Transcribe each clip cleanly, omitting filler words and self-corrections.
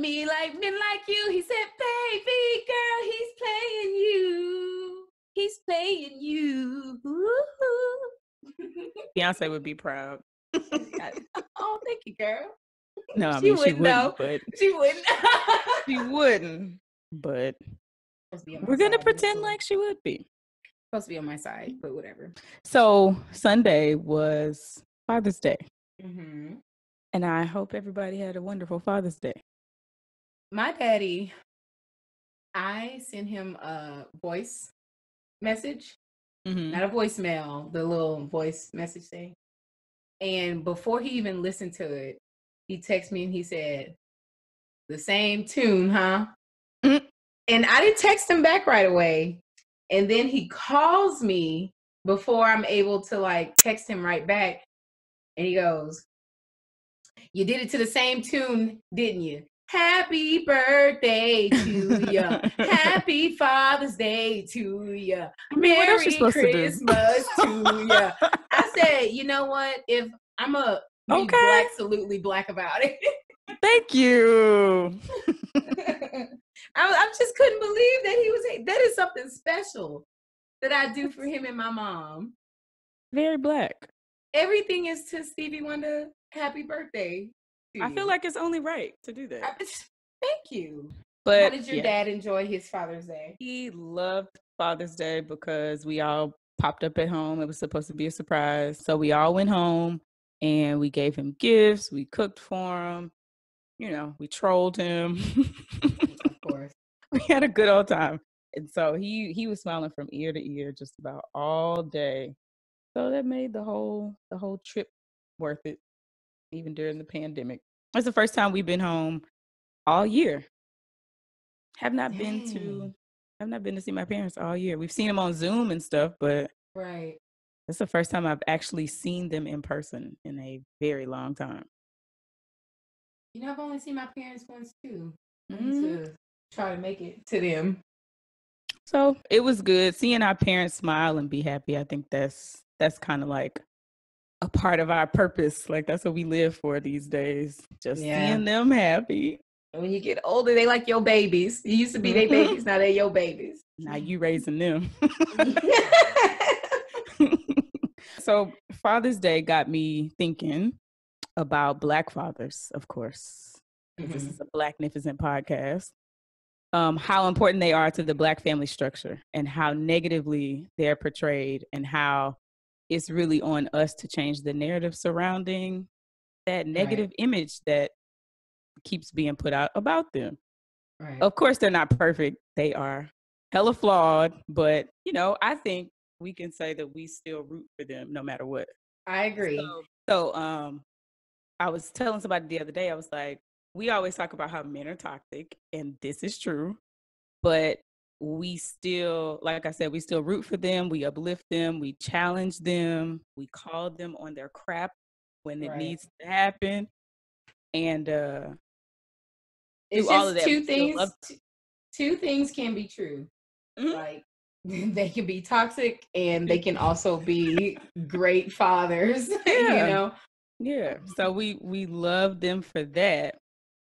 me like men like you. He said, baby girl, he's playing you. He's playing you. Beyonce would be proud. Oh, thank you, girl. No, I She mean, she wouldn't know. wouldn't, but She wouldn't. she wouldn't. But we're going to pretend like she would be. Supposed to be on my side, but whatever. So Sunday was Father's Day. Mm-hmm. And I hope everybody had a wonderful Father's Day. My daddy, I sent him a voice message, not a voicemail, the little voice message thing. And before he even listened to it, he texted me and he said, the same tune, huh? Mm-hmm. And I didn't text him back right away. And then he calls me before I'm able to like text him right back. And he goes, you did it to the same tune, didn't you? Happy birthday to ya. Happy Father's Day to ya. Merry Christmas to ya. I said, you know what? If I'm a be absolutely black about it. Thank you. I just couldn't believe that that is something special that I do for him and my mom. Very black. Everything is to Stevie Wonder. Happy birthday. I feel like it's only right to do that. Thank you. But how did your dad enjoy his Father's Day? He loved Father's Day because we all popped up at home. It was supposed to be a surprise. So we all went home and we gave him gifts. We cooked for him. You know, we trolled him. Of course. We had a good old time. And so he was smiling from ear to ear just about all day. So that made the whole trip worth it, even during the pandemic. It's the first time we've been home all year. Have not been to see my parents all year. We've seen them on Zoom and stuff, but right. It's the first time I've actually seen them in person in a very long time. You know, I've only seen my parents once too. I need to try to make it to them. So it was good seeing our parents smile and be happy. I think that's kind of like a part of our purpose. Like that's what we live for these days. Just seeing them happy. And when you get older, they like your babies. You used to be their babies. Now they're your babies. Now you raising them. So Father's Day got me thinking about Black fathers, of course, because this is a Blacknificent podcast. How important they are to the Black family structure and how negatively they're portrayed, and how it's really on us to change the narrative surrounding that negative image that keeps being put out about them. Right. Of course, they're not perfect. They are hella flawed, but you know, I think we can say that we still root for them no matter what. I agree. So I was telling somebody the other day, I was like, we always talk about how men are toxic, and this is true, but we still, like I said, we still root for them. We uplift them. We challenge them. We call them on their crap when it needs to happen. And it's just all of that. Two things can be true. Like they can be toxic and they can also be great fathers. You know? Yeah. So we love them for that.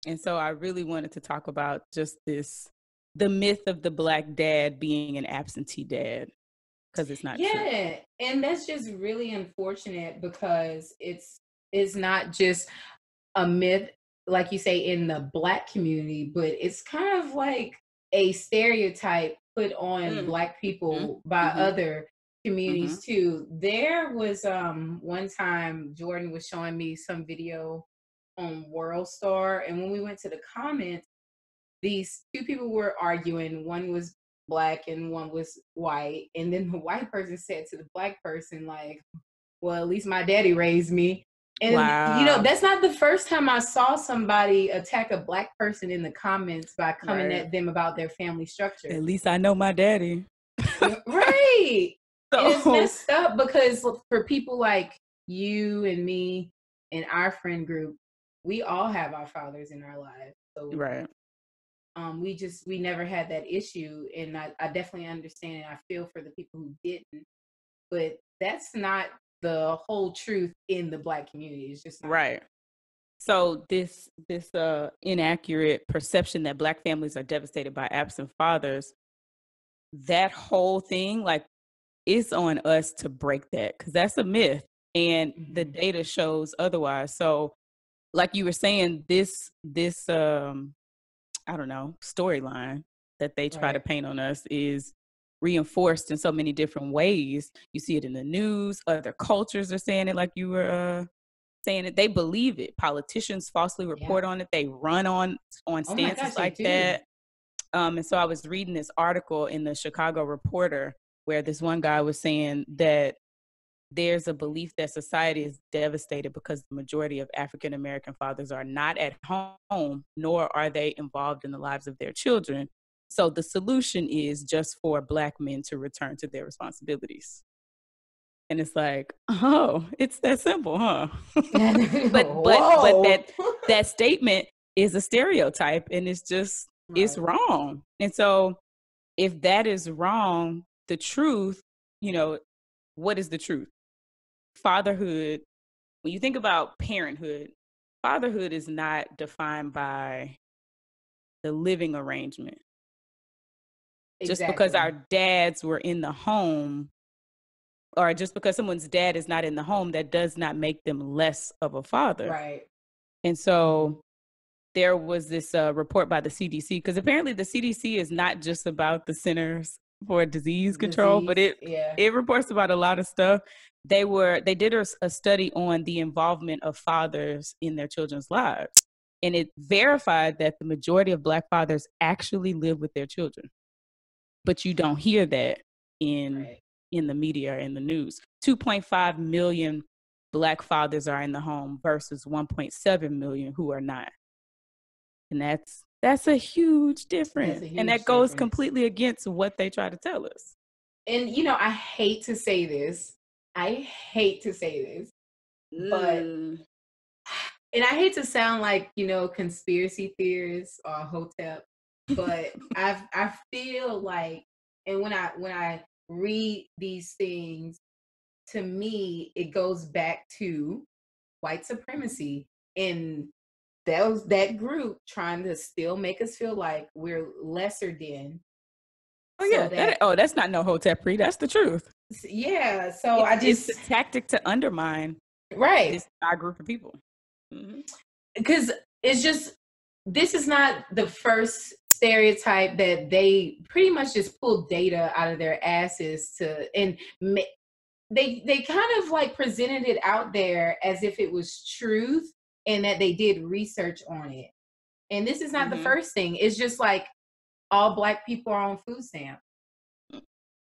And so I really wanted to talk about just the myth of the Black dad being an absentee dad, because it's not true. Yeah. And that's just really unfortunate, because it's not just a myth, like you say, in the Black community, but it's kind of like a stereotype put on Black people by other communities too. There was one time Jordan was showing me some video on World Star, and when we went to the comments, these two people were arguing. One was Black and one was white, and then the white person said to the Black person, like, well, at least my daddy raised me. And you know, that's not the first time I saw somebody attack a Black person in the comments by coming at them about their family structure. At least I know my daddy. Right. So, and it's messed up, because for people like you and me and our friend group, we all have our fathers in our lives. So we never had that issue. And I definitely understand, and I feel for the people who didn't. But that's not the whole truth in the Black community. It's just not. Right. So this inaccurate perception that Black families are devastated by absent fathers, that whole thing, like, it's on us to break that, because that's a myth, and the data shows otherwise. So, like you were saying, this I don't know, storyline that they try to paint on us is reinforced in so many different ways. You see it in the news. Other cultures are saying it, like you were saying it. They believe it. Politicians falsely report on it. They run on stances like that. And so I was reading this article in the Chicago Reporter where this one guy was saying that there's a belief that society is devastated because the majority of African American fathers are not at home, nor are they involved in the lives of their children. So the solution is just for Black men to return to their responsibilities. And it's like, oh, it's that simple, huh? but that statement is a stereotype, and it's just it's wrong. And so if that is wrong, the truth, what is the truth? Fatherhood, when you think about parenthood, fatherhood is not defined by the living arrangement. Just because our dads were in the home, or just because someone's dad is not in the home, that does not make them less of a father. Right. And so there was this report by the CDC, because apparently the CDC is not just about the Centers for Disease Control, but it reports about a lot of stuff. They did a study on the involvement of fathers in their children's lives, and it verified that the majority of Black fathers actually live with their children. But you don't hear that in the media or in the news. 2.5 million Black fathers are in the home versus 1.7 million who are not. And that's a huge difference. And that goes completely against what they try to tell us. And, I hate to say this. But, and I hate to sound like, conspiracy theorists or Hotep, but I feel like, and when I read these things, to me, it goes back to white supremacy and that group trying to still make us feel like we're lesser than. That's not no Hotep-y. That's the truth. Yeah. So it's a tactic to undermine our group of people. Because it's just, this is not the first stereotype that they pretty much just pull data out of their asses and they kind of like presented it out there as if it was truth and that they did research on it. And this is not the first thing. It's just like all Black people are on food stamps.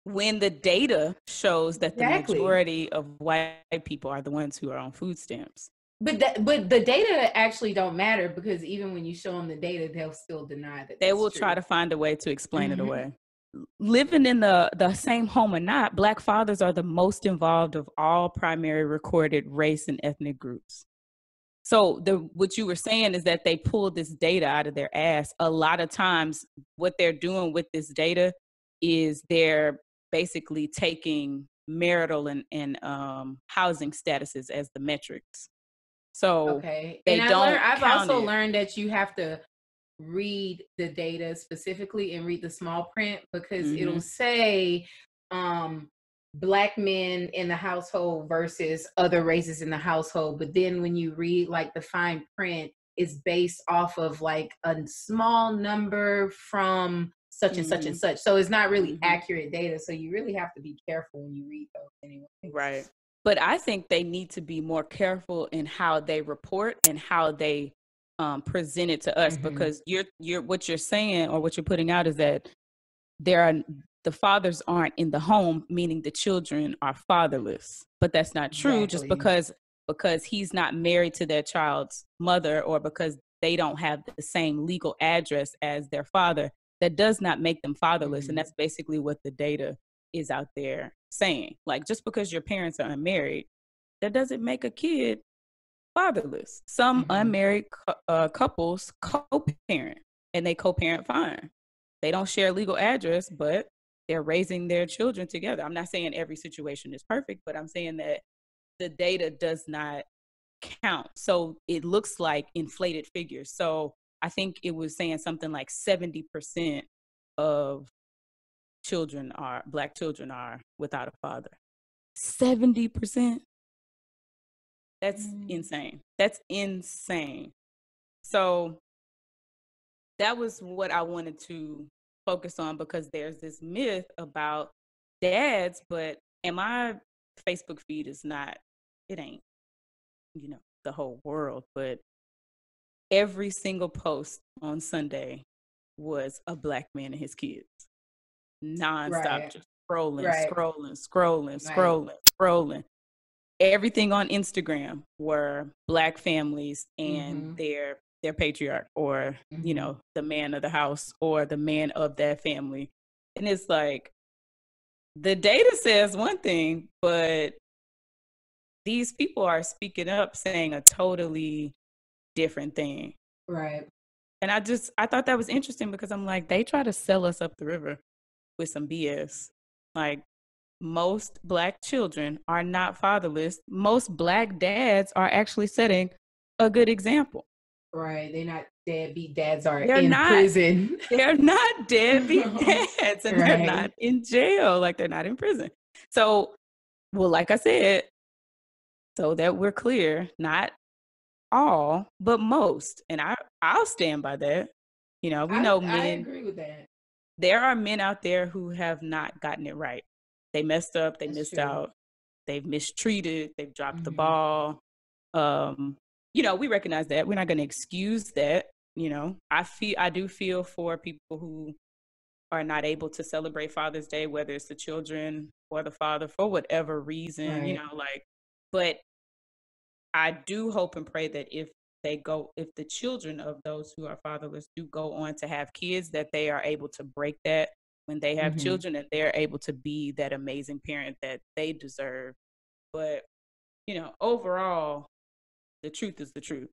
When the data shows that the majority of white people are the ones who are on food stamps. But the data actually don't matter, because even when you show them the data, they'll still deny that. They will try to find a way to explain it away. Living in the same home or not, Black fathers are the most involved of all primary recorded race and ethnic groups. So what you were saying is that they pulled this data out of their ass. A lot of times what they're doing with this data is they're basically taking marital and housing statuses as the metrics. So I've also learned that you have to read the data specifically and read the small print, because it'll say Black men in the household versus other races in the household. But then when you read like the fine print, it's based off of like a small number from such and such and such. So it's not really accurate data. So you really have to be careful when you read those anyway. Right. But I think they need to be more careful in how they report and how they present it to us, because you're what you're saying or what you're putting out is that the fathers aren't in the home, meaning the children are fatherless. But that's not true. Just because he's not married to their child's mother, or because they don't have the same legal address as their father, that does not make them fatherless. And that's basically what the data is out there saying. Like, just because your parents are unmarried, that doesn't make a kid fatherless. Some unmarried couples co-parent, and they co-parent fine. They don't share legal address, but they're raising their children together. I'm not saying every situation is perfect, but I'm saying that the data does not count. So it looks like inflated figures. So I think it was saying something like 70% of Black children are without a father. 70%. That's insane. That's insane. So that was what I wanted to focus on, because there's this myth about dads, and my Facebook feed is not, it ain't, the whole world, but every single post on Sunday was a Black man and his kids, nonstop, just scrolling. Everything on Instagram were Black families and their patriarch, or the man of the house or the man of that family. And it's like, the data says one thing, but these people are speaking up saying a totally different thing. Right. And I thought that was interesting, because I'm like, they try to sell us up the river with some BS. Like, most Black children are not fatherless. Most Black dads are actually setting a good example. Right. They're not deadbeat dads are in prison. They're not deadbeat dads, and they're not in jail. Like, they're not in prison. So, well, like I said, so that we're clear, not all, but most. And I'll stand by that. We know men. I agree with that. There are men out there who have not gotten it right. They messed up. They missed out. They've mistreated. They've dropped the ball. We recognize that. We're not going to excuse that. I do feel for people who are not able to celebrate Father's Day, whether it's the children or the father, for whatever reason, but I do hope and pray that if the children of those who are fatherless do go on to have kids, that they are able to break that when they have children, and they're able to be that amazing parent that they deserve. But, overall, the truth is the truth.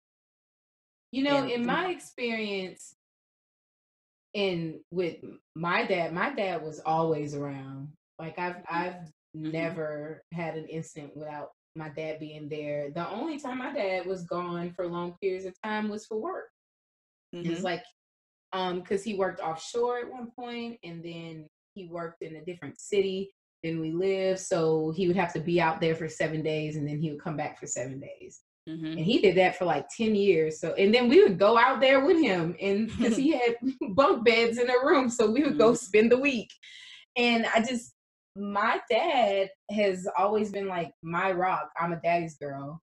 In my experience, with my dad was always around. Like, I've never had an instant without my dad being there. The only time my dad was gone for long periods of time was for work. It was like, because he worked offshore at one point, and then he worked in a different city than we lived. So he would have to be out there for 7 days, and then he would come back for 7 days. And he did that for like 10 years. So, and then we would go out there with him, and because he had bunk beds in a room. So we would go spend the week. And my dad has always been like my rock. I'm a daddy's girl.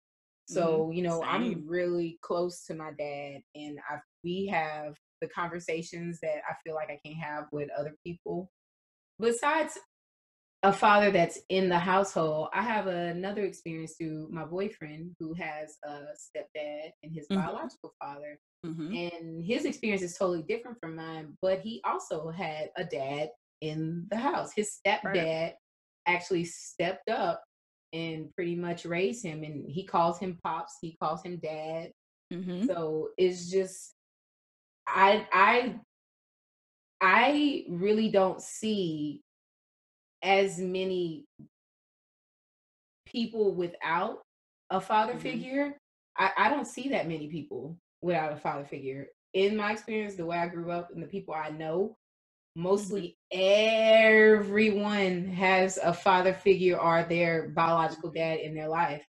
So, I'm really close to my dad, and we have the conversations that I feel like I can't have with other people. Besides a father that's in the household, I have another experience through my boyfriend, who has a stepdad and his biological father. And his experience is totally different from mine, but he also had a dad in the house. His stepdad actually stepped up and pretty much raised him, and he calls him pops, he calls him dad. So it's just, I really don't see as many people without a father figure. I don't see that many people without a father figure. In my experience, the way I grew up and the people I know, mostly everyone has a father figure or their biological dad in their life.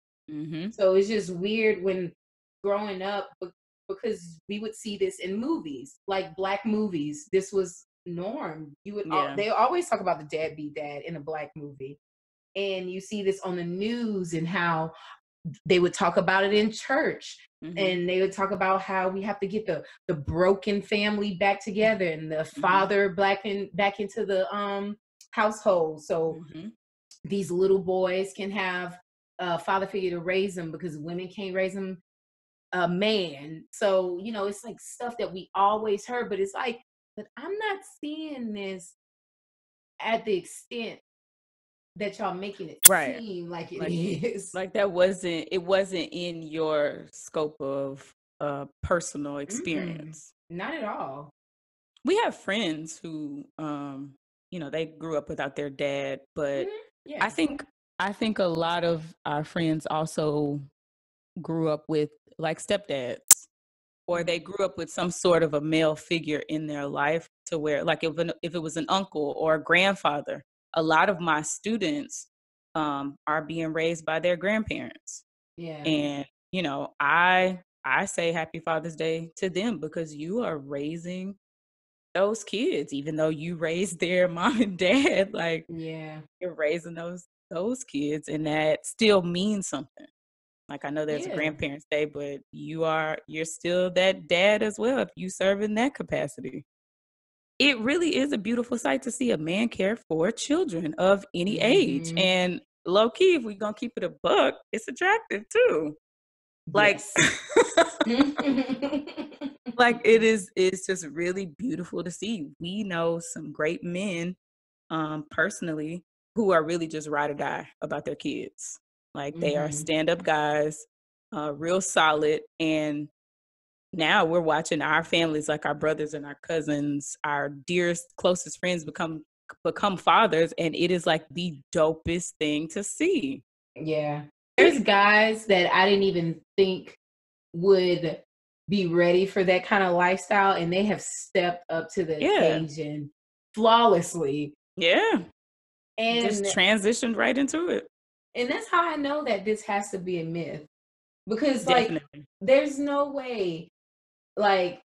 So it's just weird when growing up, because we would see this in movies, like Black movies. This was norm. They always talk about the deadbeat dad in a Black movie. And you see this on the news, and how they would talk about it in church. And they would talk about how we have to get the broken family back together, and the father back into the household. So these little boys can have a father figure to raise them, because women can't raise them a man. So, it's like stuff that we always heard, but it's like, but I'm not seeing this at the extent that y'all making it seem like it is. Like it wasn't in your scope of personal experience. Not at all. We have friends who they grew up without their dad, but I think a lot of our friends also grew up with like stepdads, or they grew up with some sort of a male figure in their life, to where like if it was an uncle or a grandfather, a lot of my students are being raised by their grandparents. Yeah. And, you know, I say happy Father's Day to them, because you are raising those kids, even though you raised their mom and dad, like Yeah. you're raising those kids, and that still means something. Like, I know there's a Yeah. Grandparents' Day, but you're still that dad as well if you serve in that capacity. It really is a beautiful sight to see a man care for children of any age. And low key, if we're gonna keep it a buck, it's attractive too. Like, Yes. like it's just really beautiful to see. We know some great men personally who are really just ride or die about their kids. Like, they are stand-up guys, real solid. And now we're watching our families, like our brothers and our cousins, our dearest, closest friends become fathers, and it is like the dopest thing to see. Yeah. There's guys that I didn't even think would be ready for that kind of lifestyle, and they have stepped up to the occasion flawlessly. Yeah. And just transitioned right into it. And that's how I know that this has to be a myth. Because Definitely. like there's no way like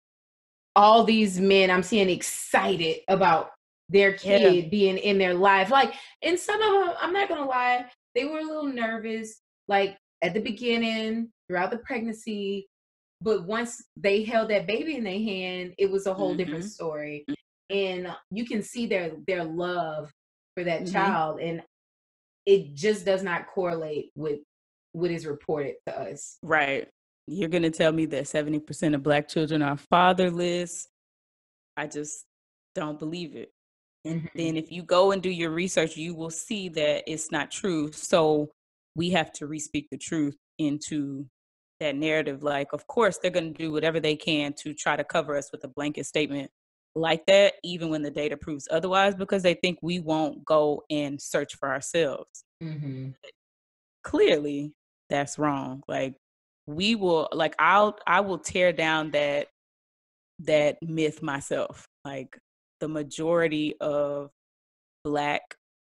all these men I'm seeing excited about their kid being in their life. Like, and some of them, I'm not gonna lie, they were a little nervous, like at the beginning, throughout the pregnancy. But once they held that baby in their hand, it was a whole different story. And you can see their love for that child. And it just does not correlate with what is reported to us. Right. You're going to tell me that 70% of Black children are fatherless. I just don't believe it. And then if you go and do your research, you will see that it's not true. So we have to re-speak the truth into that narrative. Like, of course, they're going to do whatever they can to try to cover us with a blanket statement like that, even when the data proves otherwise, because they think we won't go and search for ourselves. Clearly, that's wrong. Like, we will, like, I will tear down that myth myself. Like, the majority of Black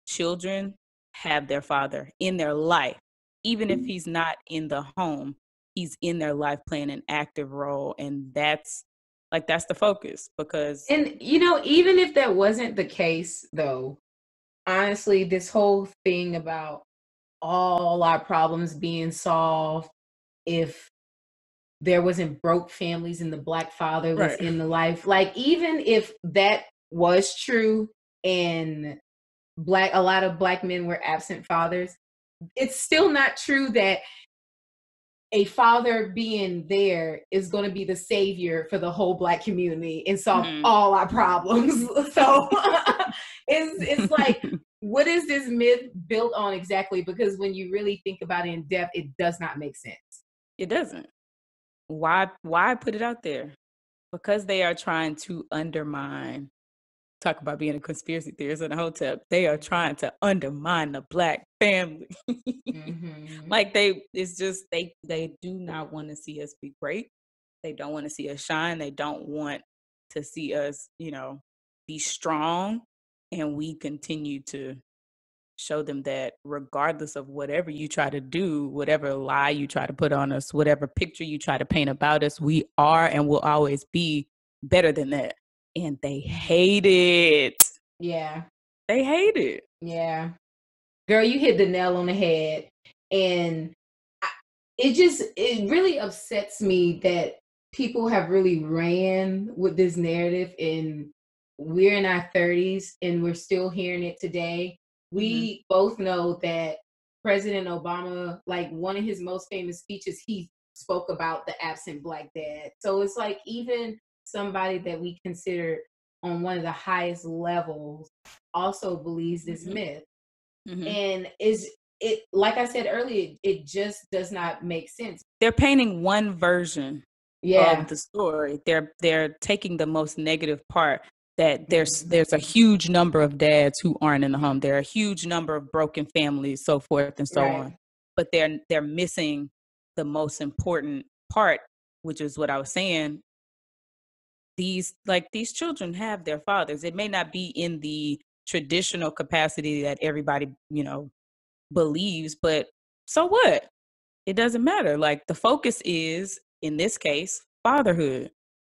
children have their father in their life. Even if he's not in the home, he's in their life playing an active role. And that's the focus. Because, and you know, even if that wasn't the case though, honestly, this whole thing about all our problems being solved if there wasn't broke families and the Black father was in the life, like even if that was true and a lot of Black men were absent fathers, it's still not true that a father being there is going to be the savior for the whole Black community and solve all our problems. So it's like, what is this myth built on exactly? Because when you really think about it in depth, it does not make sense. It doesn't. Why put it out there? Because they are trying to undermine. Talk about being a conspiracy theorist in a hotel. They are trying to undermine the Black family. Like, they do not want to see us be great. They don't want to see us shine. They don't want to see us, be strong. And we continue to show them that regardless of whatever you try to do, whatever lie you try to put on us, whatever picture you try to paint about us, we are and will always be better than that. And they hate it. Yeah. They hate it. Yeah. Girl, you hit the nail on the head. And it really upsets me that people have really ran with this narrative, and we're in our 30s and we're still hearing it today. We both know that President Obama, like one of his most famous speeches, he spoke about the absent Black dad. So it's like even somebody that we consider on one of the highest levels also believes this myth. And it, like I said earlier, it just does not make sense. They're painting one version of the story. They're taking the most negative part, that there's a huge number of dads who aren't in the home. There are a huge number of broken families, so forth and so on. But they're missing the most important part, which is what I was saying. These children have their fathers. It may not be in the traditional capacity that everybody, believes, but so what? It doesn't matter. Like, the focus is, in this case, fatherhood.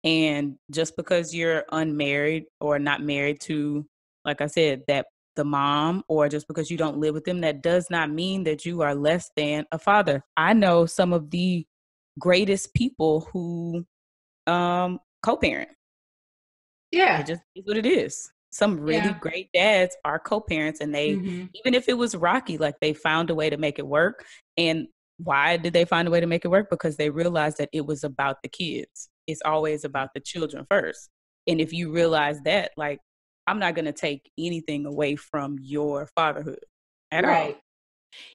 And just because you're unmarried or not married to, like I said, that the mom, or just because you don't live with them, that does not mean that you are less than a father. I know some of the greatest people who co-parent. Yeah. It just is what it is. Some really great dads are co-parents, and they, even if it was rocky, like, they found a way to make it work. And why did they find a way to make it work? Because they realized that it was about the kids. It's always about the children first. And if you realize that, like, I'm not going to take anything away from your fatherhood at all.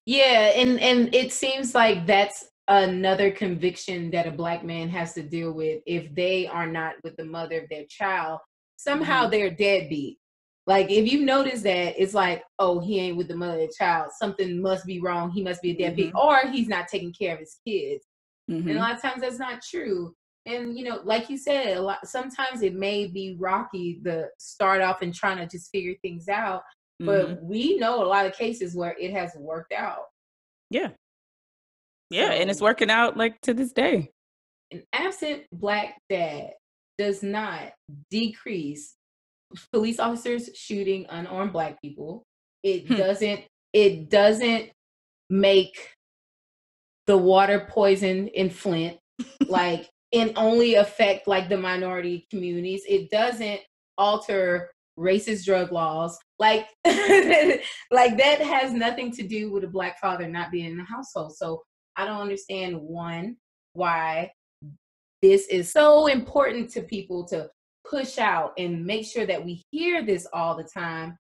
Yeah, and it seems like that's another conviction that a Black man has to deal with. If they are not with the mother of their child, somehow they're deadbeat. Like, if you notice that, it's like, oh, he ain't with the mother of the child, something must be wrong, he must be a deadbeat, or he's not taking care of his kids. And a lot of times that's not true. And, like you said, sometimes it may be rocky to start off and trying to just figure things out. But we know a lot of cases where it has worked out. Yeah. Yeah, so, and it's working out, like, to this day. An absent Black dad does not decrease police officers shooting unarmed Black people. It doesn't make the water poison in Flint, like, and only affect, like, the minority communities. It doesn't alter racist drug laws. Like, like, that has nothing to do with a Black father not being in the household. So I don't understand, one, why this is so important to people to push out and make sure that we hear this all the time.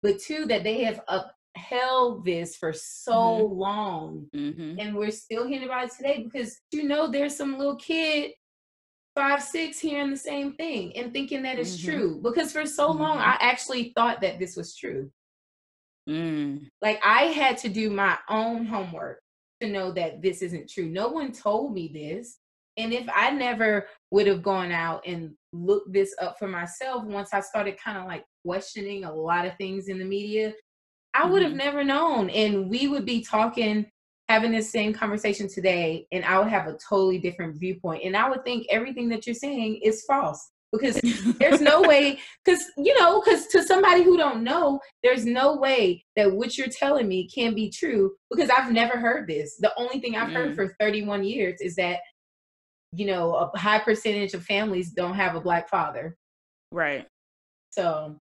But two, that they have upheld this for so long, and we're still hearing about it today because there's some little kid 5, 6 hearing the same thing and thinking that it's true, because for so long I actually thought that this was true. Like, I had to do my own homework to know that this isn't true. No one told me this. And if I never would have gone out and looked this up for myself, once I started kind of like questioning a lot of things in the media, I would have never known. And we would be having this same conversation today, and I would have a totally different viewpoint. And I would think everything that you're saying is false, because there's no way, because to somebody who don't know, there's no way that what you're telling me can be true, because I've never heard this. The only thing I've heard for 31 years is that, a high percentage of families don't have a Black father. Right. So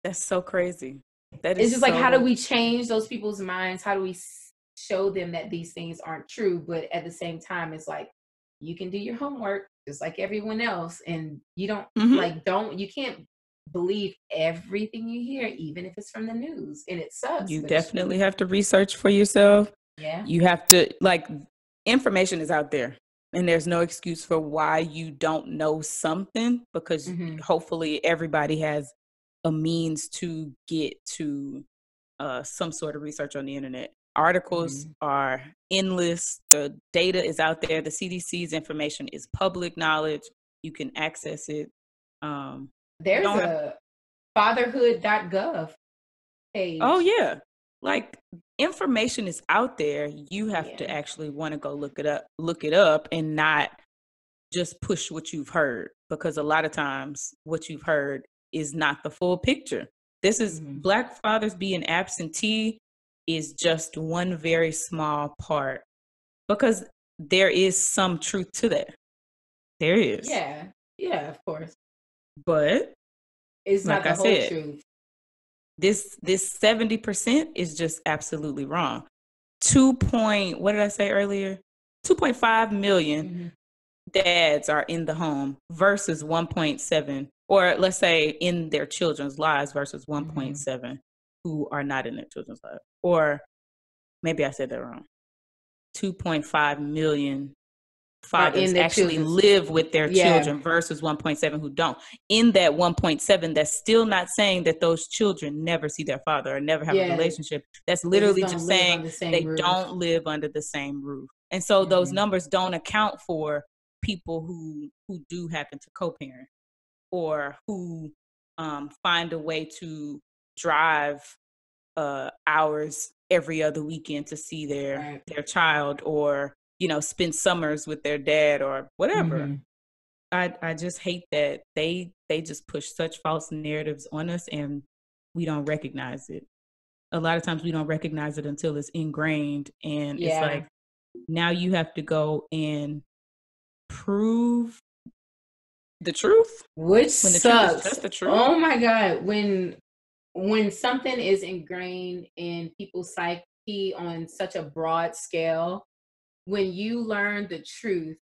that's so crazy. It's just like, how do we change those people's minds? How do we show them that these things aren't true? But at the same time, it's like, you can do your homework just like everyone else, and you don't you can't believe everything you hear, even if it's from the news, and it sucks. You definitely have to research for yourself. Yeah. You have to, information is out there, and there's no excuse for why you don't know something, because hopefully everybody has a means to get to some sort of research on the internet. Articles are endless. The data is out there. The CDC's information is public knowledge. You can access it. There's a fatherhood.gov page. Oh, yeah. Like, information is out there. You have to actually want to go look it up and not just push what you've heard, because a lot of times what you've heard is not the full picture. This is Black fathers being absentee is just one very small part, because there is some truth to that. There is. Yeah, of course. But it's not the whole truth. This 70% is just absolutely wrong. What did I say earlier? 2.5 million dads are in the home versus 1.7, or let's say in their children's lives versus 1.7 who are not in their children's lives. Or maybe I said that wrong. 2.5 million fathers actually live with their children versus 1.7 who don't. In that 1.7, that's still not saying that those children never see their father or never have a relationship. That's literally just saying they don't live under the same roof. And so those numbers don't account for people who do happen to co-parent, or who find a way to drive hours every other weekend to see their child, or spend summers with their dad or whatever. I just hate that they just push such false narratives on us, and we don't recognize it. A lot of times we don't recognize it until it's ingrained, and it's like, now you have to go and prove the truth, which when the sucks. truth is just the truth. Oh my God, when something is ingrained in people's psyche on such a broad scale, when you learn the truth,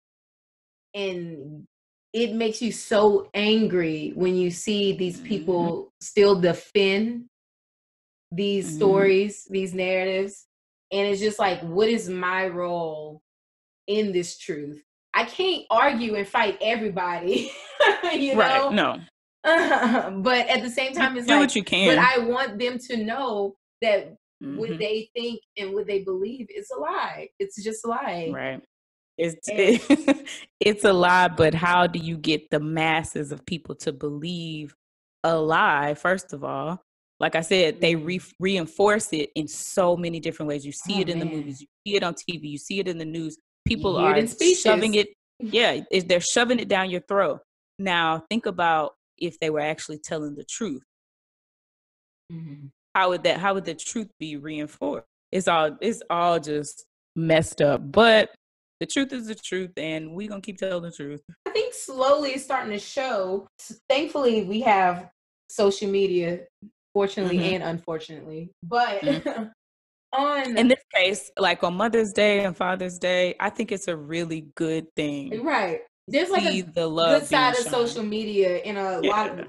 and it makes you so angry when you see these people still defend these stories, these narratives. And it's just like, what is my role in this truth? I can't argue and fight everybody, you know? No. But at the same time, it's do like, what you can. but I want them to know that what they think and what they believe is a lie. It's just a lie. Right. It's a lie, but how do you get the masses of people to believe a lie? First of all, like I said, they reinforce it in so many different ways. You see it in the movies, you see it on TV, you see it in the news. People are shoving it. Yeah, they're shoving it down your throat. Now, think about if they were actually telling the truth. How would the truth be reinforced? It's all just messed up. But the truth is the truth, and we're gonna keep telling the truth. I think slowly it's starting to show. Thankfully, we have social media, fortunately and unfortunately. But in this case, like on Mother's Day and Father's Day, I think it's a really good thing. Right. There's like a good side of social media, and a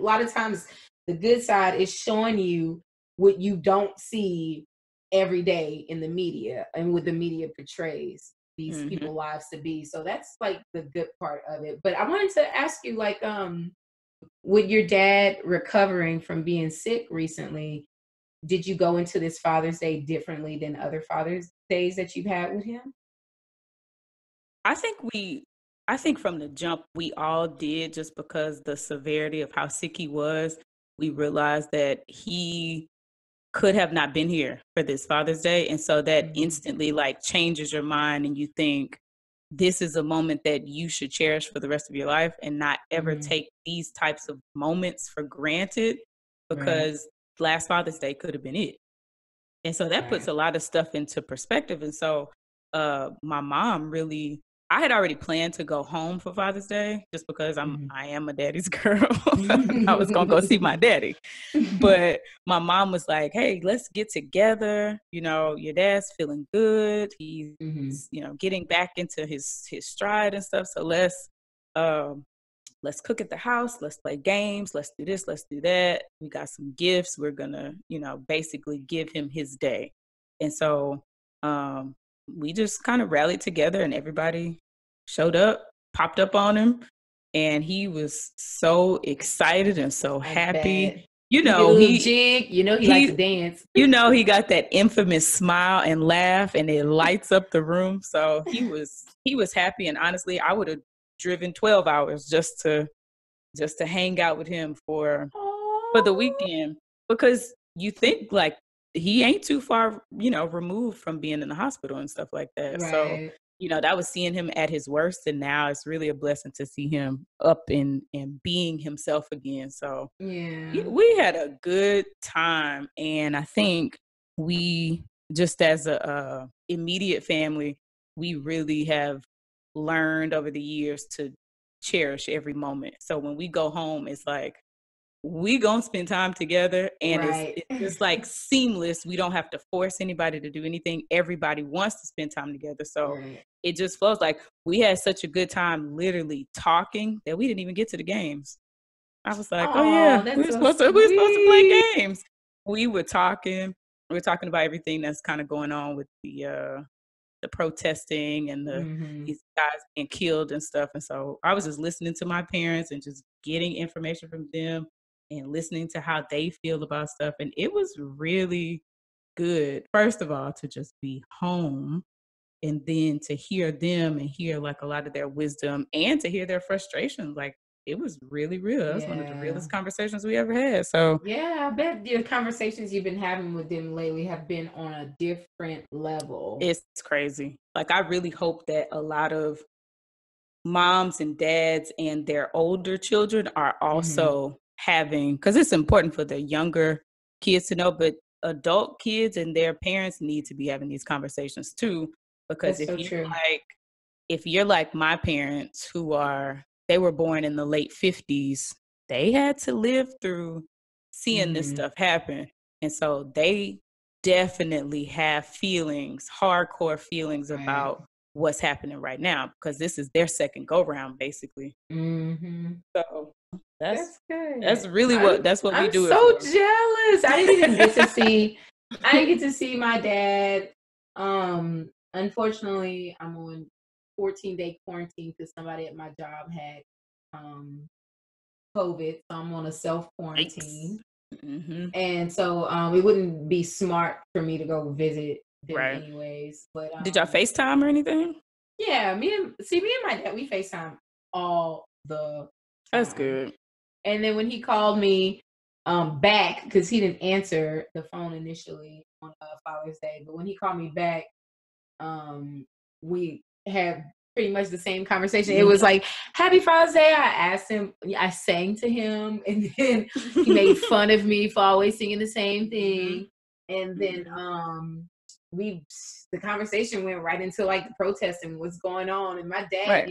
lot of times the good side is showing you what you don't see every day in the media and what the media portrays these people's lives to be. So that's like the good part of it. But I wanted to ask you, like, with your dad recovering from being sick recently, did you go into this Father's Day differently than other Father's Days that you've had with him? I think from the jump we all did, just because the severity of how sick he was. We realized that he could have not been here for this Father's Day. And so that instantly like changes your mind, and you think this is a moment that you should cherish for the rest of your life, and not ever take these types of moments for granted, because last Father's Day could have been it. And so that puts a lot of stuff into perspective. And so my mom really, I had already planned to go home for Father's Day, just because I am a daddy's girl. I was going to go see my daddy. But my mom was like, hey, let's get together. Your dad's feeling good. He's, getting back into his stride and stuff. So let's cook at the house. Let's play games. Let's do this. Let's do that. We got some gifts. We're going to, basically give him his day. And so we just kind of rallied together, and everybody showed up, popped up on him. And he was so excited and so happy. He did a little jig. He likes to dance. He got that infamous smile and laugh, and it lights up the room. So he was happy. And honestly, I would have driven 12 hours just to hang out with him for the weekend, because you think like he ain't too far, removed from being in the hospital and stuff like that. Right. So, that was seeing him at his worst, and now it's really a blessing to see him up and being himself again. So we had a good time. And I think we, just as a immediate family, we really have learned over the years to cherish every moment. So when we go home, it's like, we gonna spend time together, and it's just like seamless. We don't have to force anybody to do anything. Everybody wants to spend time together. So it just flows. Like, we had such a good time literally talking that we didn't even get to the games. I was like, oh yeah, we're supposed to play games. We were talking about everything that's kind of going on with the protesting and these guys being killed and stuff. And so I was just listening to my parents and just getting information from them and listening to how they feel about stuff. And it was really good, first of all, to just be home And then to hear them and hear like a lot of their wisdom and to hear their frustrations, like it was really real. That's one of the Yeah. realest conversations we ever had. So Yeah, I bet the conversations you've been having with them lately have been on a different level. it's crazy. Like I really hope that a lot of moms and dads and their older children are also having, because it's important for the younger kids to know, but adult kids and their parents need to be having these conversations too. Because That's so true. if you're like my parents they were born in the late 50s, they had to live through seeing this stuff happen. And so they definitely have feelings, hardcore feelings Right. about what's happening right now because this is their second go round basically. So That's good. that's really that's what we do. I'm so jealous. I didn't even get to see my dad. Unfortunately, I'm on 14-day quarantine because somebody at my job had COVID, so I'm on a self quarantine. And so it wouldn't be smart for me to go visit them anyways. But did y'all FaceTime or anything? Yeah, me and my dad, we FaceTime all the time. That's good. And then when he called me back, because he didn't answer the phone initially on Father's Day, but when he called me back, we had pretty much the same conversation. It was like, Happy Father's Day. I sang to him, and then he made fun of me for always singing the same thing. And then the conversation went right into like the protest and what's going on. And my dad,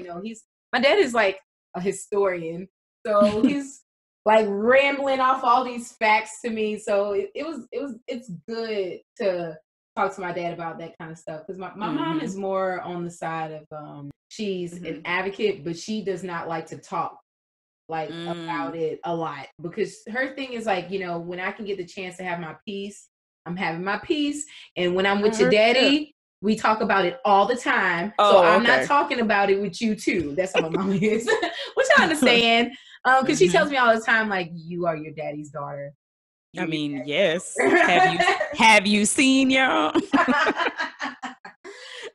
my dad is like a historian. So he's like rambling off all these facts to me. So it's good to talk to my dad about that kind of stuff because my mom is more on the side of she's an advocate, but she does not like to talk like about it a lot because her thing is like, when I can get the chance to have my peace, I'm having my peace. And when I'm with your daddy, we talk about it all the time. So I'm not talking about it with you too. That's how my mom is, which I understand. Because she tells me all the time, like, you are your daddy's daughter. I mean, yes. Have you seen y'all?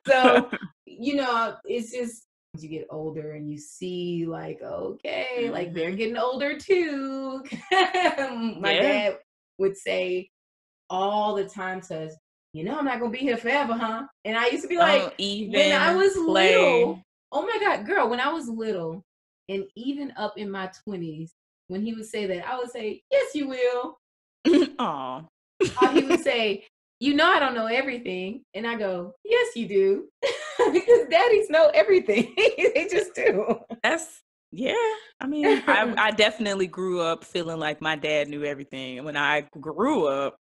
So, it's just you get older and you see like, okay, like they're getting older too. My dad would say all the time to us, I'm not gonna be here forever, huh? And I used to be like, when I was little, oh my God, girl, when I was little and even up in my 20s, when he would say that, I would say, yes, you will. Aw. Or he would say, I don't know everything. And I go, yes, you do. Because daddies know everything. They just do. I mean, I definitely grew up feeling like my dad knew everything. And when I grew up,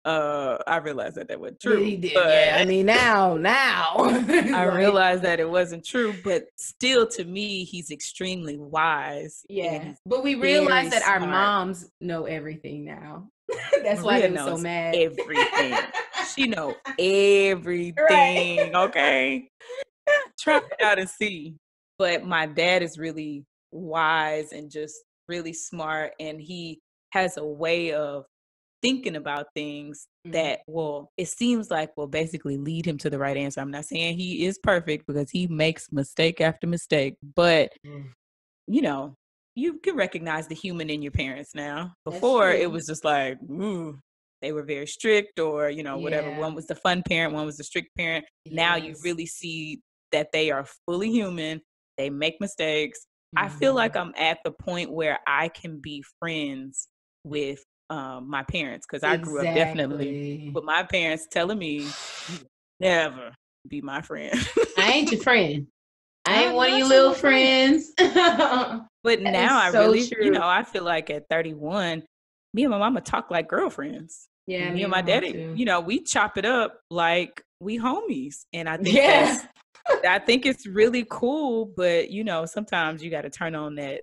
I realized that wasn't true. Yeah, he did. Yeah, I mean, now. I realized that it wasn't true, but still to me, he's extremely wise. Yeah, but we realize that our moms know everything now. That's why they were so mad. Everything. She know everything. Right. Okay. Try it out and see. But my dad is really wise and just really smart. And he has a way of thinking about things that it seems like will basically lead him to the right answer. I'm not saying he is perfect because he makes mistake after mistake, but you can recognize the human in your parents now. Before it was just like, they were very strict or, whatever. One was the fun parent, one was the strict parent. Yes. Now you really see that they are fully human. They make mistakes. I feel like I'm at the point where I can be friends with my parents because I grew up definitely with my parents telling me, never be my friend. I ain't your friend. I ain't one of your little friends. But now I really, I feel like at 31, me and my mama talk like girlfriends. Yeah, me and my daddy, we chop it up like we homies. And I think I think it's really cool, but sometimes you got to turn on that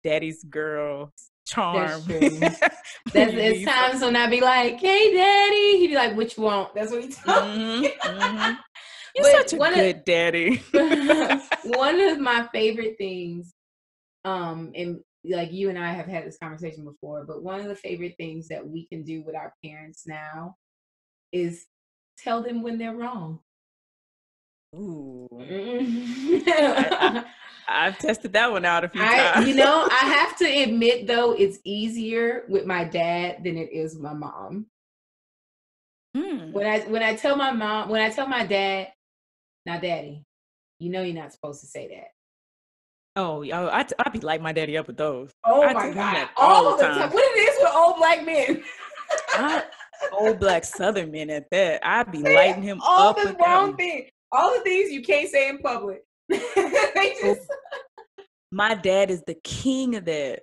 daddy's girl charm. That's true. There's times when I be like, "Hey, daddy," he'd be like, "What you want?" That's what he told me. You're such a good daddy. One of my favorite things, and like you and I have had this conversation before, but one of the favorite things that we can do with our parents now is tell them when they're wrong. Ooh. I've tested that one out a few times. I have to admit though, it's easier with my dad than it is with my mom. When I tell my dad, now daddy, you're not supposed to say that. Oh, I'd be lighting my daddy up with those. Oh my God. All the time. What it is with old black men. Old black Southern men at that. I'd be lighting him up with wrong thing. All the things you can't say in public. My dad is the king of that.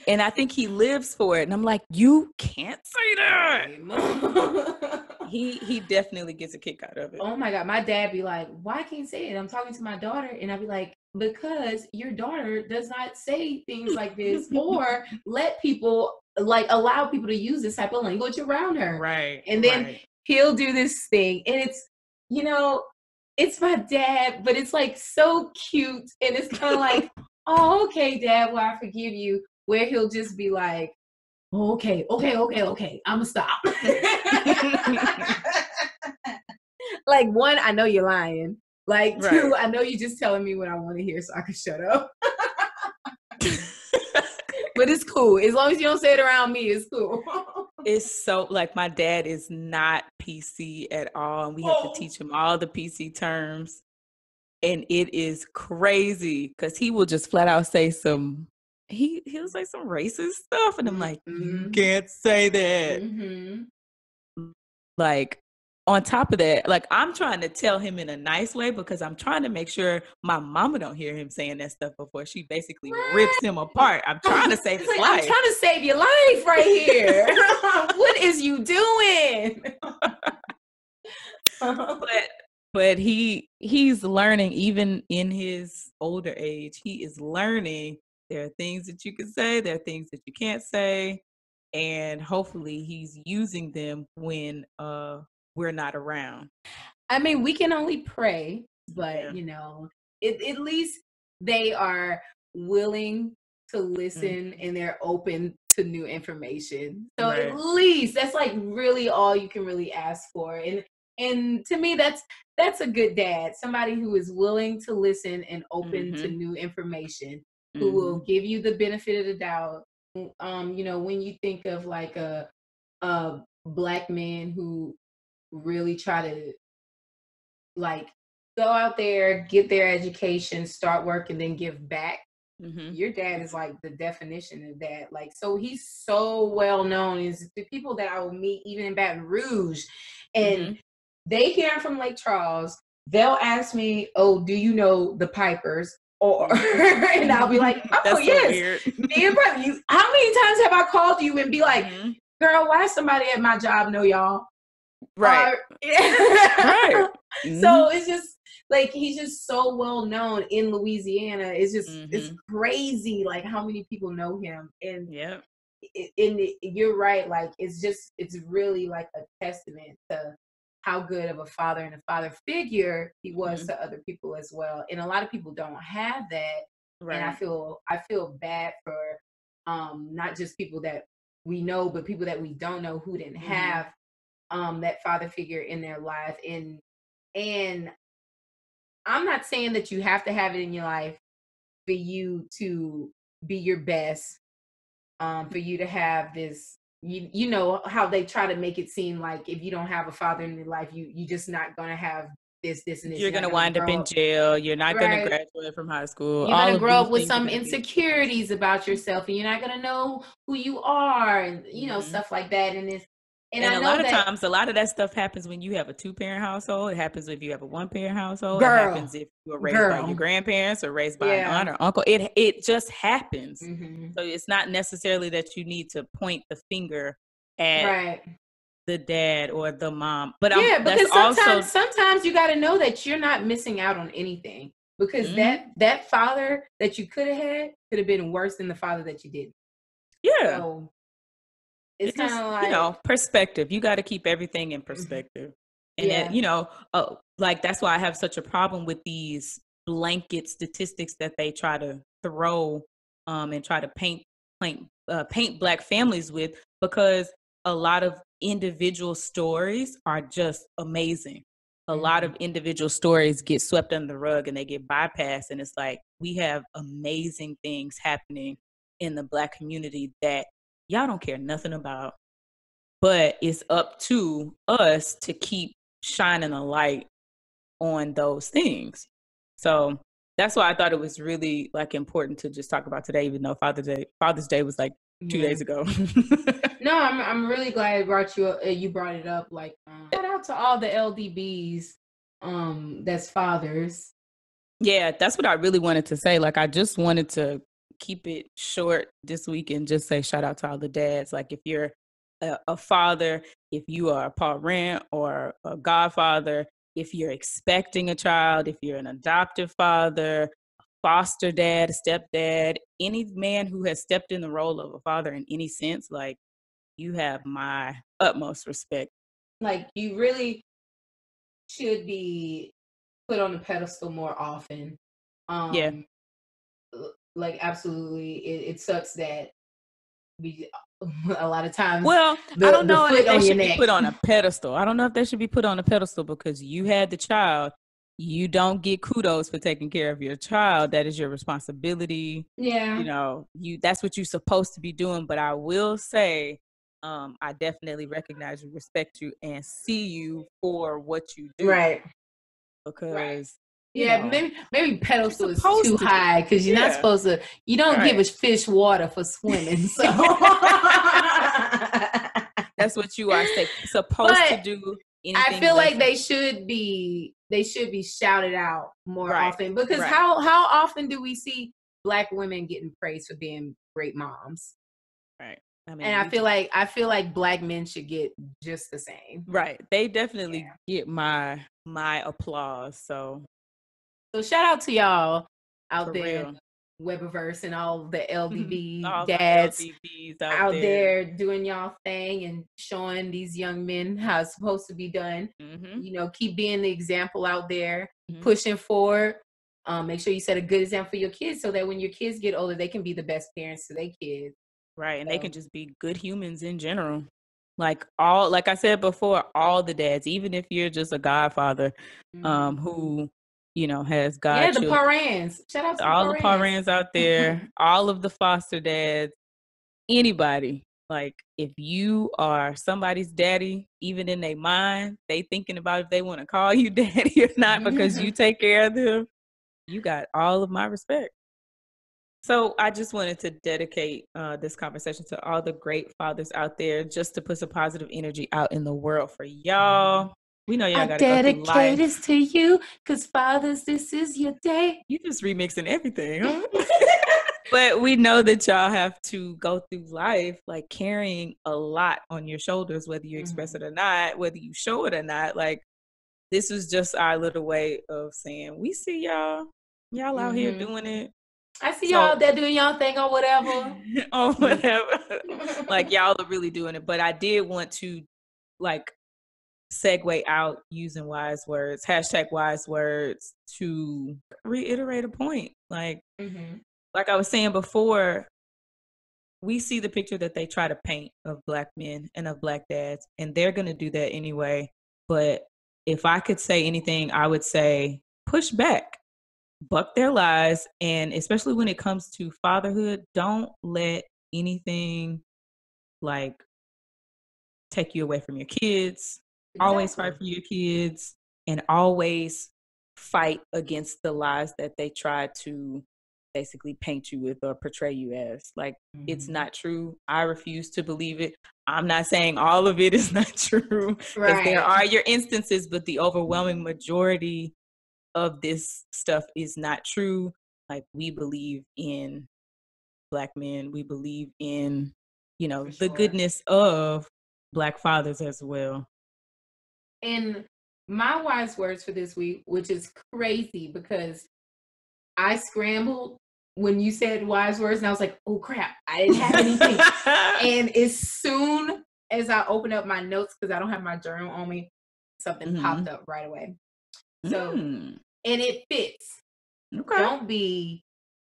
And I think he lives for it. And I'm like, you can't say that. He definitely gets a kick out of it. Oh my God. My dad be like, why can't you say it? I'm talking to my daughter. And I'd be like, because your daughter does not say things like this or let people allow people to use this type of language around her. Right. And then he'll do this thing. And it's, it's my dad, but it's like so cute. And it's kind of like, oh, okay, Dad, well, I forgive you. Where he'll just be like, oh, okay, I'm gonna stop. Like, one, I know you're lying. Like, two, I know you're just telling me what I want to hear so I can shut up. But it's cool. As long as you don't say it around me, it's cool. It's so, like, my dad is not PC at all. And we have to teach him all the PC terms. And it is crazy because he will just flat out say he'll say some racist stuff. And I'm like, you can't say that. Like, on top of that, like, I'm trying to tell him in a nice way because I'm trying to make sure my mama don't hear him saying that stuff before she basically rips him apart. I'm trying to save his life. I'm trying to save your life right here. What is you doing? But he's learning, even in his older age, he is learning there are things that you can say, there are things that you can't say, and hopefully he's using them when we're not around. I mean, we can only pray, but at least they are willing to listen and they're open to new information. So at least that's like really all you can really ask for. And to me, that's a good dad, somebody who is willing to listen and open to new information, who will give you the benefit of the doubt. When you think of like a black man who really try to like go out there, get their education, start work, and then give back. Your dad is like the definition of that. Like, so he's so well known. Is the people that I will meet even in Baton Rouge, and they hear from Lake Charles, they'll ask me, oh, do you know the Pipers? Or and I'll be like, oh, yes. So how many times have I called you and be like, girl, why does somebody at my job know y'all? Right. Right. So it's just like, he's just so well known in Louisiana. It's just, it's crazy, like how many people know him. And you're right. Like, it's really like a testament to how good of a father and a father figure he was to other people as well. And a lot of people don't have that. Right. And I feel bad for not just people that we know, but people that we don't know who didn't have that father figure in their life. And I'm not saying that you have to have it in your life for you to be your best, for you to have this, you know how they try to make it seem like if you don't have a father in your life, you just not gonna have this and this. You're gonna wind up in jail. You're not gonna graduate from high school. You're gonna grow up with some insecurities about yourself, and you're not gonna know who you are, and stuff like that. And a lot of times, a lot of that stuff happens when you have a 2-parent household. It happens if you have a 1-parent household. It happens if you were raised by your grandparents or raised by an aunt or uncle. It just happens. So it's not necessarily that you need to point the finger at the dad or the mom. But because sometimes you got to know that you're not missing out on anything, because that father that you could have had could have been worse than the father that you didn't. Yeah. So, it's kind of like, perspective. You got to keep everything in perspective. And then, like, that's why I have such a problem with these blanket statistics that they try to throw and try to paint Black families with, because a lot of individual stories are just amazing. a lot of individual stories get swept under the rug and they get bypassed. And it's like, we have amazing things happening in the Black community that y'all don't care nothing about. But it's up to us to keep shining a light on those things. So that's why I thought it was really like important to just talk about today, even though Father's Day was like 2 days ago. No, I'm really glad you brought it up. Like, shout out to all the LDBs, that's fathers. Yeah, that's what I really wanted to say. Like, I just wanted to keep it short this week and just say shout out to all the dads. Like, if you're a father, if you are a parent or a godfather, if you're expecting a child, if you're an adoptive father, a foster dad, a stepdad, any man who has stepped in the role of a father in any sense, like, you have my utmost respect. Like, you really should be put on the pedestal more often. Yeah. Like, absolutely, it sucks that we a lot of times. Well, I don't know if they should be put on a pedestal. I don't know if they should be put on a pedestal because you had the child. You don't get kudos for taking care of your child. That is your responsibility. Yeah. You know, that's what you're supposed to be doing. But I will say, I definitely recognize you, respect you, and see you for what you do. Right. Because maybe pedestal is too high because you're not supposed to. You don't give a fish water for swimming. So that's what you are supposed to do. I feel like they should be shouted out more often because how often do we see Black women getting praised for being great moms? Right. I mean, and I feel like Black men should get just the same. Right. They definitely get my applause. So shout out to y'all out for there, real. Webiverse and all the LDB all dads the LDBs out there doing y'all thing and showing these young men how it's supposed to be done. You know, keep being the example out there, pushing forward. Make sure you set a good example for your kids so that when your kids get older, they can be the best parents to their kids. Right. And they can just be good humans in general. Like I said before, all the dads, even if you're just a godfather, who, you know, has God. Yeah, the parents. Shout out to all the parents out there, all of the foster dads, anybody. Like, if you are somebody's daddy, even in their mind, they thinking about if they want to call you daddy or not because you take care of them, you got all of my respect. So I just wanted to dedicate this conversation to all the great fathers out there, just to put some positive energy out in the world for y'all. We know y'all got to go through life. I dedicate this to you because fathers, this is your day. You just remixing everything, huh? But we know that y'all have to go through life like carrying a lot on your shoulders, whether you express it or not, whether you show it or not. Like, this was just our little way of saying, we see y'all out here doing it. I see y'all out there doing y'all thing or whatever. Like, y'all are really doing it. But I did want to like segue out using wise words, #wise words, to reiterate a point. Like I was saying before, we see the picture that they try to paint of Black men and of Black dads, and they're going to do that anyway. But if I could say anything, I would say push back. Buck their lies, and especially when it comes to fatherhood, don't let anything like take you away from your kids. Always fight for your kids, and always fight against the lies that they try to basically paint you with or portray you as. Like, it's not true. I refuse to believe it. I'm not saying all of it is not true, because there are your instances, but the overwhelming majority of this stuff is not true. Like, we believe in Black men. We believe in, you know, the goodness of Black fathers as well. And my wise words for this week, which is crazy because I scrambled when you said wise words and I was like, oh crap, I didn't have anything. And as soon as I opened up my notes, because I don't have my journal on me, something popped up right away. So, and it fits. Okay.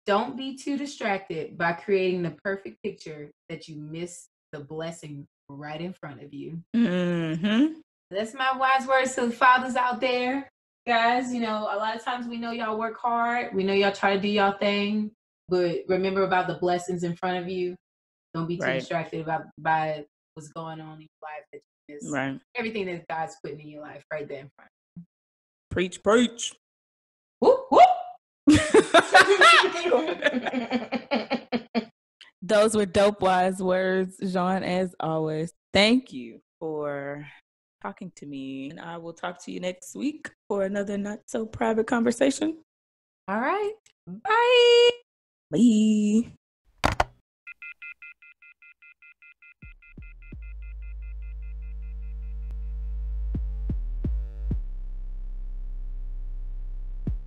Don't be too distracted by creating the perfect picture that you miss the blessing right in front of you. That's my wise words to the fathers out there. Guys, you know, a lot of times we know y'all work hard. We know y'all try to do y'all thing. But remember about the blessings in front of you. Don't be too distracted by what's going on in your life. That you miss everything that God's putting in your life right there in front of you. Preach, preach. Whoop, whoop. Those were dope wise words, Jeanne, as always. Thank you for talking to me. And I will talk to you next week for another not so private conversation. All right. Bye. Bye.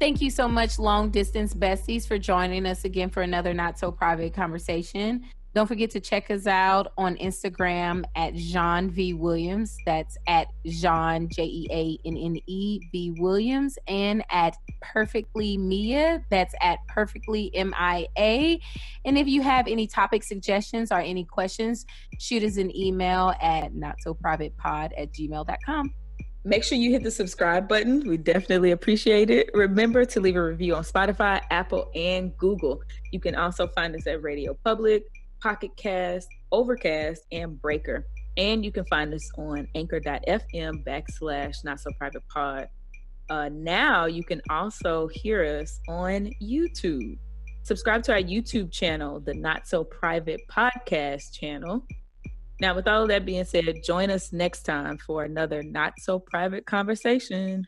Thank you so much, long distance besties, for joining us again for another not so private conversation. Don't forget to check us out on Instagram at Jeanne V. Williams. That's at Jeanne, Jeanne V. Williams, and at Perfectly Mia. That's at Perfectly MIA. And if you have any topic suggestions or any questions, shoot us an email at notsoprivatepod@gmail.com. Make sure you hit the subscribe button. We definitely appreciate it. Remember to leave a review on Spotify, Apple, and Google. You can also find us at Radio Public, Pocket Cast, Overcast, and Breaker. And you can find us on anchor.fm/notsoprivatepod. Now you can also hear us on YouTube. Subscribe to our YouTube channel, the Not So Private Podcast channel. Now, with all of that being said, join us next time for another not so private conversation.